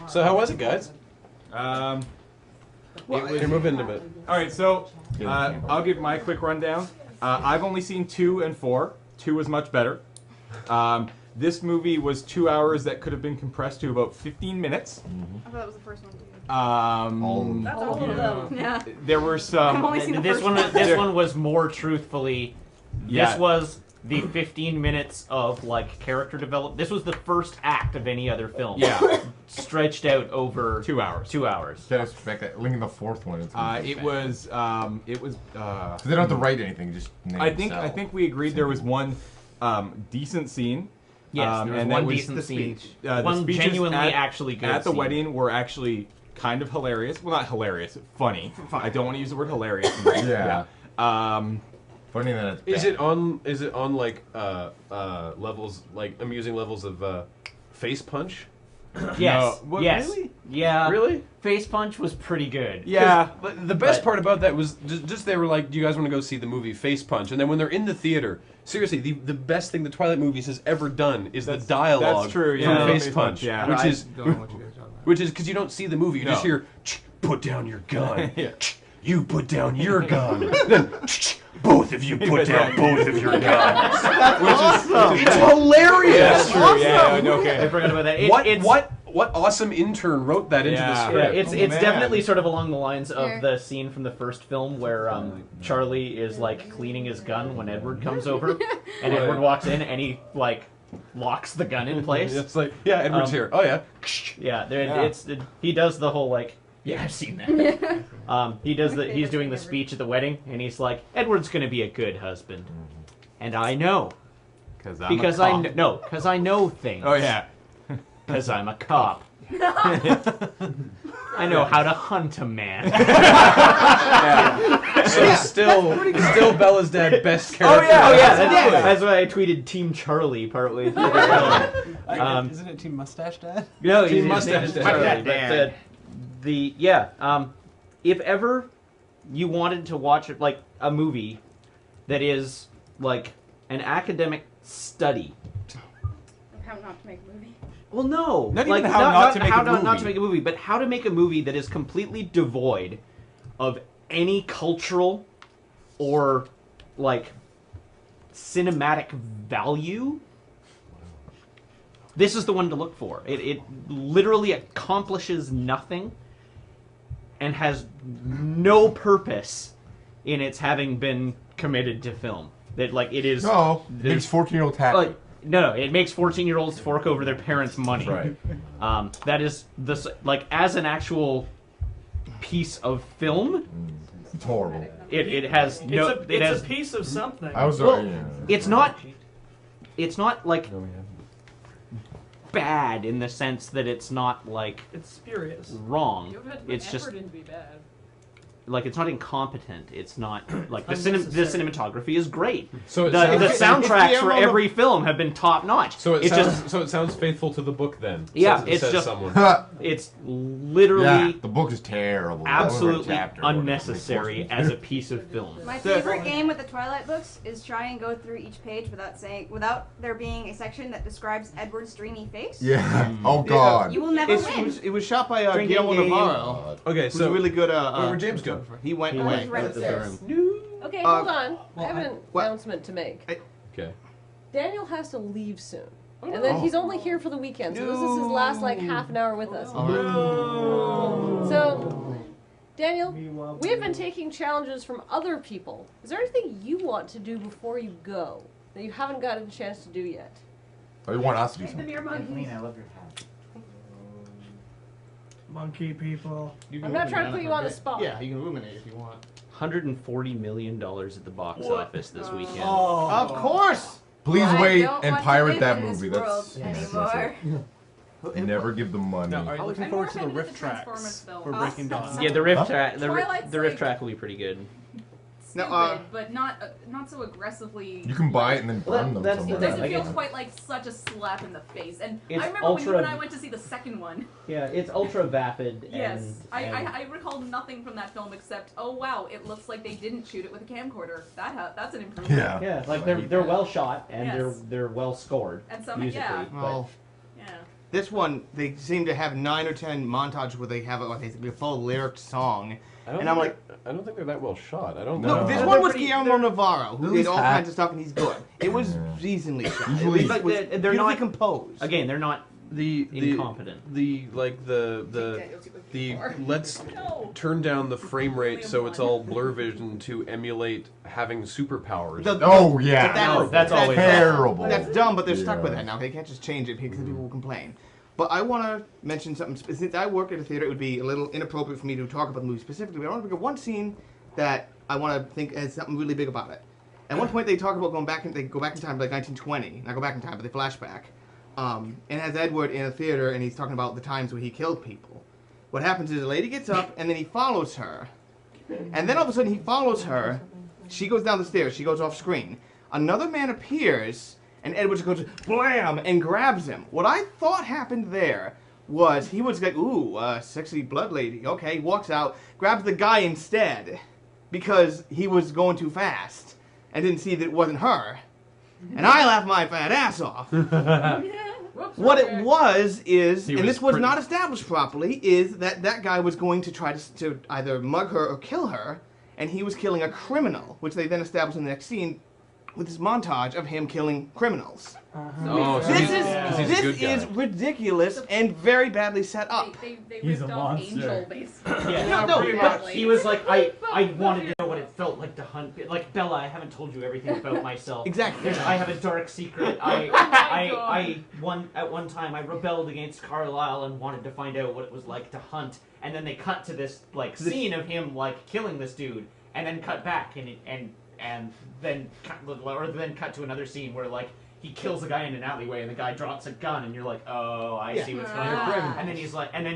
So how was it, guys? You're moving a bit. All right, so I'll give my quick rundown. I've only seen 2 and 4. 2 was much better. This movie was 2 hours that could have been compressed to about 15 minutes. I thought that was the first one. That's all of them. Yeah. There were some. This one was more truthfully. Yeah. This was the 15 minutes of like character development. This was the first act of any other film. Yeah. Stretched out over 2 hours. 2 hours. Can't expect that. Linking the fourth one. It was. So they don't have to write anything. Just name I think we agreed there was one decent scene. Yes, there was and one that was decent the scene. speech. One the speeches genuinely actually good at the scene. wedding were actually kind of hilarious. Well, not hilarious, funny. I don't want to use the word hilarious. Yeah. Funny that it's bad. Is it on like levels, like amusing levels of face punch? Yes. No. Yes. Really? Yeah. Really? Face Punch was pretty good. Yeah. The best part about that was just they were like, "Do you guys want to go see the movie Face Punch?" And then when they're in the theater, seriously, the best thing the Twilight movies has ever done is the dialogue. That's true. From Yeah. Face Punch, Yeah. which I is don't know what you guys are talking about. which is because you don't see the movie, you just hear, "Put down your gun." Yeah. You put down your gun. Then both of you put down both of your guns. It's hilarious. That's true. Awesome. Yeah. Okay. I forgot about that. What awesome intern wrote that into the Yeah, script? it's definitely sort of along the lines of the scene from the first film where Charlie is like cleaning his gun when Edward comes over, and Edward walks in and he like locks the gun in place. It's like, yeah, Edward's here. Oh yeah. Yeah, he does the whole like. Yeah, I've seen that. He's doing the speech at the wedding, and he's like, Edward's gonna be a good husband, and I know, because I know things. Oh yeah. Because I'm a cop. I know how to hunt a man. So still Bella's dad best character. Oh yeah, that's why I tweeted Team Charlie partway through the film. Isn't it Team Mustache Dad? No, Team Mustache Dad. Charlie, but if ever you wanted to watch like a movie that is like an academic study. How not to make a movie. Well, no. Not even how not to make a movie. But how to make a movie that is completely devoid of any cultural or, like, cinematic value. This is the one to look for. It literally accomplishes nothing and has no purpose in its having been committed to film. That, like, it is... No, it's 14-year-old happy. Like, no, it makes 14-year-olds fork over their parents' money. Right. That is like as an actual piece of film. It's horrible. It has no. It's a piece of something. It's not like bad in the sense that it's not like it's spurious. Wrong. You had to put It's just effort in to be bad. Like it's not incompetent. It's not like the cinematography is great. So the soundtracks for every film have been top notch. So it sounds faithful to the book then. Yeah, says, it's just someone. It's literally Yeah, the book is terrible. absolutely unnecessary as a piece of film. My favorite game with the Twilight books is try and go through each page without there being a section that describes Edward's dreamy face. Yeah. Oh God. You will never win. It was shot by Drinking Guillermo game. Navarro. Okay, who's so a really good. where'd James go? He went He away. went upstairs. Okay, hold on. I have an announcement to make. Okay. Daniel has to leave soon. And then he's only here for the weekend, so this is his last like half an hour with us. So, Daniel, we have been taking challenges from other people. Is there anything you want to do before you go that you haven't gotten a chance to do yet? Oh, you want us to do The something? mere monkeys. I love your hat. Monkey people. I'm not trying to put you on the spot. Yeah, you can ruminate if you want. $140 million at the box office this weekend. Of course. Please I wait don't and want to pirate live that in this movie. world anymore. Never give them money. Now, are you looking I'm forward more to the offended riff at the Transformers tracks film. for Breaking Dawn? Yeah, the riff track, Twilight's the riff like- track will be pretty good. Stupid, but not so aggressively. You can buy it and then burn them that's the somewhere. It thing. doesn't Like, feel it's- quite like such a slap in the face. And It's I remember when you ultra- and I went to see the second one. Yeah, it's ultra vapid. Yes, and I recalled nothing from that film except, oh wow, it looks like they didn't shoot it with a camcorder. That's an improvement. Yeah. yeah, like they're well shot and Yes. they're well scored And some, musically. yeah. But Well, Yeah. This one, they seem to have 9 or 10 montages where they have a full lyric song. And I'm like, I don't think they're that well shot. I don't no, know. this They're one was pretty- Guillermo Navarro, who At did least all half. kinds of stuff, and he's good. It was reasonably shot. Usually- It was But they're beautifully not- composed. Again, they're not the incompetent. the let's turn down the frame rate so it's all blur vision to emulate having superpowers. Oh yeah. But that's always terrible. That's dumb, but they're stuck with Yeah. that now. They can't just change it because people will complain. But I want to mention something. Since I work at a theater, it would be a little inappropriate for me to talk about the movie specifically. But I want to bring up one scene that I want to think has something really big about it. At one point, they talk about they go back in time to like 1920. Not go back in time, but they flashback. And it has Edward in a theater, and he's talking about the times where he killed people. What happens is a lady gets up, and then he follows her. And then all of a sudden, he follows her. She goes down the stairs. She goes off screen. Another man appears, and Edward just goes blam and grabs him. What I thought happened there was he was like, ooh, sexy blood lady. Okay, he walks out, grabs the guy instead because he was going too fast and didn't see that it wasn't her. And I laughed my fat ass off. What it was is, and this was not established properly, is that that guy was going to try to either mug her or kill her, and he was killing a criminal, which they then established in the next scene with this montage of him killing criminals. Oh, so This he's a good guy. is ridiculous and very badly set up. They He's ripped a off monster. Angel, basically. Yeah, No, pretty but much. He was like, I wanted to know what it felt like to hunt. Like, Bella, I haven't told you everything about myself. Exactly. I have a dark secret. At one time, I rebelled against Carlisle and wanted to find out what it was like to hunt. And then they cut to this, like, scene of him, like, killing this dude. And then cut back and then cut to another scene where, like, he kills a guy in an alleyway and the guy drops a gun and you're like, oh, I see what's going on. And then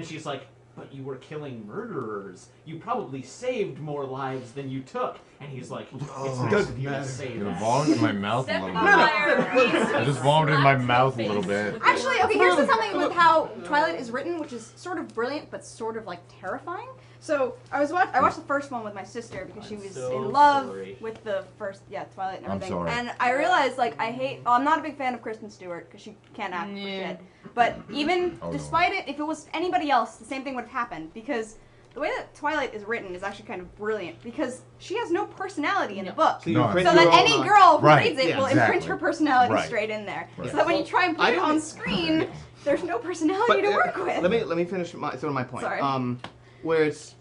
she's like, but you were killing murderers. You probably saved more lives than you took. And he's like, it's nice of you to say I'm that. vomiting in my mouth a little bit. I I just vomited in my mouth a little bit. Actually, okay, here's the something with how Twilight is written, which is sort of brilliant, but sort of like terrifying. So I watched the first one with my sister because she was so in love sorry. with the first, Twilight and I'm everything. sorry. And I realized, like, I'm not a big fan of Kristen Stewart because she can't act for shit. But even Oh, no. despite it, if it was anybody else, the same thing would have happened because the way that Twilight is written is actually kind of brilliant because she has no personality in the book. No, print So your that own any on- girl who Right, reads it yeah, will imprint exactly. her personality Right. straight in there. Right. So that when you try and put I it don't- on screen, there's no personality to work with. Let me finish my point. Sorry. Where it's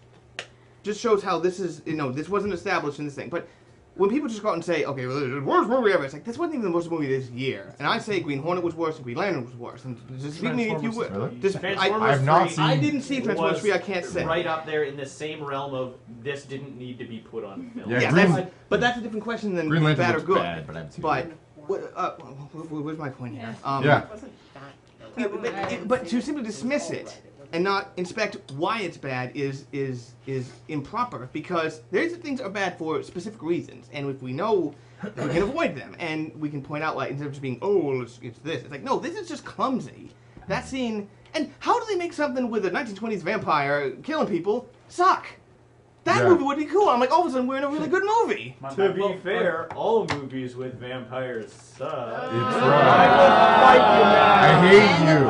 just shows how this is, this wasn't established in this thing. But when people just go out and say, okay, well, the worst movie ever, it's like, this wasn't even the worst movie this year. And I say Green Hornet was worse and Green Lantern was worse. And just speak me if you would. Really? Just, Transformers I have not 3 seen- I didn't see Transformers was 3, I can't say. right up there in the same realm of this didn't need to be put on film. Yeah, Yeah, Green- but that's a different question than Green Lantern bad or looks good. bad, but I haven't seen But it. where's my point here? Yeah. But to simply dismiss it and not inspect why it's bad is improper because there's things that are bad for specific reasons, and if we know, we can avoid them, and we can point out like instead of just being it's this, it's like no, this is just clumsy. That scene, and how do they make something with a 1920s vampire killing people suck? That Yeah. movie would be cool. I'm like, all of a sudden we're in a really good movie. To be fair, all movies with vampires suck. It's right. I hate you.